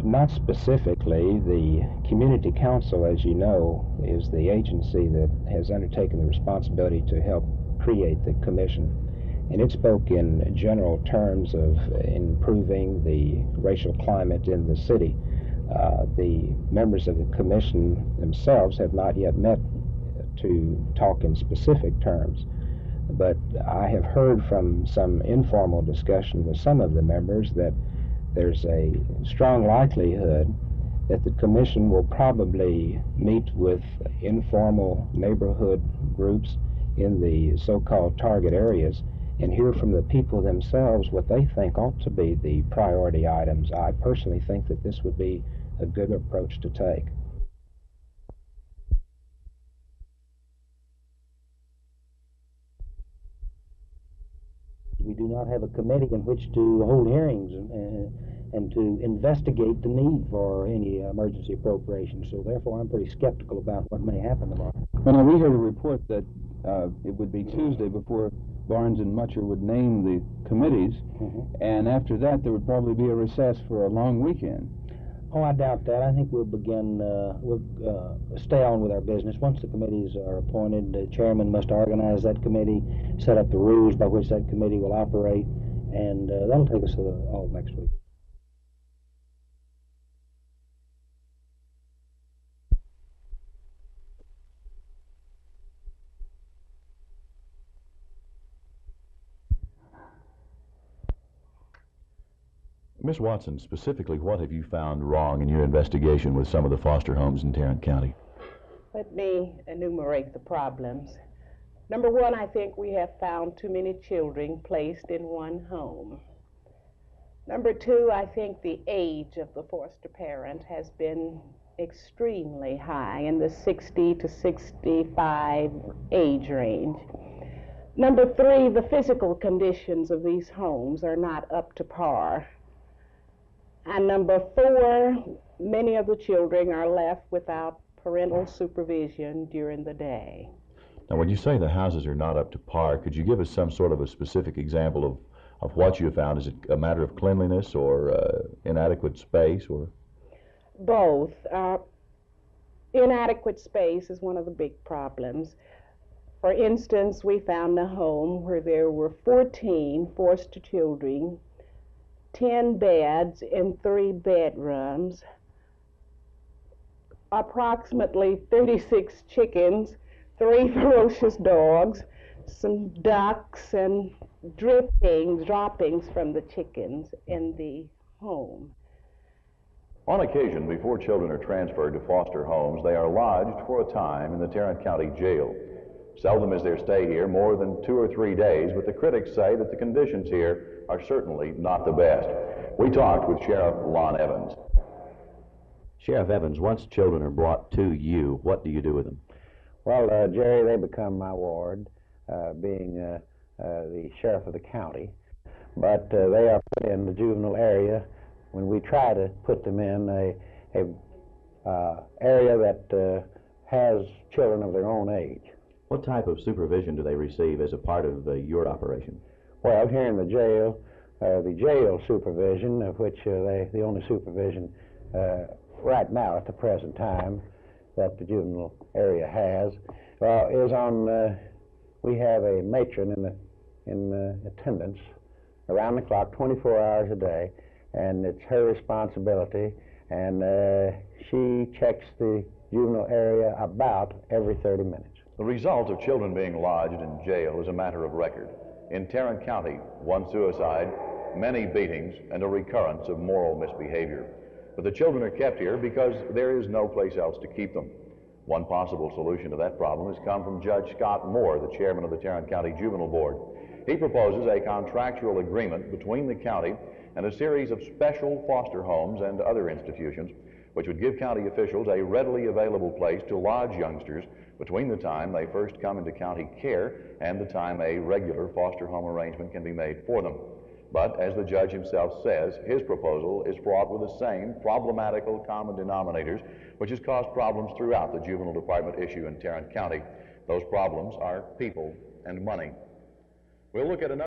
Not specifically. The Community Council, as you know, is the agency that has undertaken the responsibility to help create the commission. And it spoke in general terms of improving the racial climate in the city. The members of the commission themselves have not yet met to talk in specific terms, but I have heard from some informal discussion with some of the members that there's a strong likelihood that the commission will probably meet with informal neighborhood groups in the so-called target areas and hear from the people themselves what they think ought to be the priority items. I personally think that this would be a good approach to take. We do not have a committee in which to hold hearings and to investigate the need for any emergency appropriations. So therefore, I'm pretty skeptical about what may happen tomorrow. Well, now, we heard a report that it would be Tuesday before Barnes and Mutcher would name the committees, and after that there would probably be a recess for a long weekend. Oh, I doubt that. I think we'll begin, we'll stay on with our business. Once the committees are appointed, the chairman must organize that committee, set up the rules by which that committee will operate, and that'll take us all next week. Ms. Watson, specifically, what have you found wrong in your investigation with some of the foster homes in Tarrant County? Let me enumerate the problems. Number one, I think we have found too many children placed in one home. Number two, I think the age of the foster parent has been extremely high, in the 60 to 65 age range. Number three, the physical conditions of these homes are not up to par. And number four, many of the children are left without parental supervision during the day. Now, when you say the houses are not up to par, could you give us some sort of a specific example of what you have found? Is it a matter of cleanliness or inadequate space, or? Both. Inadequate space is one of the big problems. For instance, we found a home where there were 14 foster children, 10 beds in 3 bedrooms, approximately 36 chickens, 3 ferocious dogs, some ducks, and droppings from the chickens in the home. On occasion, before children are transferred to foster homes, they are lodged for a time in the Tarrant County Jail. Seldom is their stay here more than 2 or 3 days, but the critics say that the conditions here are certainly not the best. We talked with Sheriff Lon Evans. Sheriff Evans, once children are brought to you, what do you do with them? Well, Jerry, they become my ward, being the sheriff of the county. But they are put in the juvenile area when we try to put them in a area that has children of their own age. What type of supervision do they receive as a part of your operation? Well, here in the jail supervision, of which the only supervision right now at the present time that the juvenile area has, is on, we have a matron in attendance around the clock, 24 hours a day, and it's her responsibility, and she checks the juvenile area about every 30 minutes. The result of children being lodged in jail is a matter of record. In Tarrant County, 1 suicide, many beatings, and a recurrence of moral misbehavior. But the children are kept here because there is no place else to keep them. One possible solution to that problem has come from Judge Scott Moore, the chairman of the Tarrant County Juvenile Board. He proposes a contractual agreement between the county and a series of special foster homes and other institutions, which would give county officials a readily available place to lodge youngsters between the time they first come into county care and the time a regular foster home arrangement can be made for them. But as the judge himself says, his proposal is fraught with the same problematical common denominators which has caused problems throughout the juvenile department issue in Tarrant County. Those problems are people and money. We'll look at another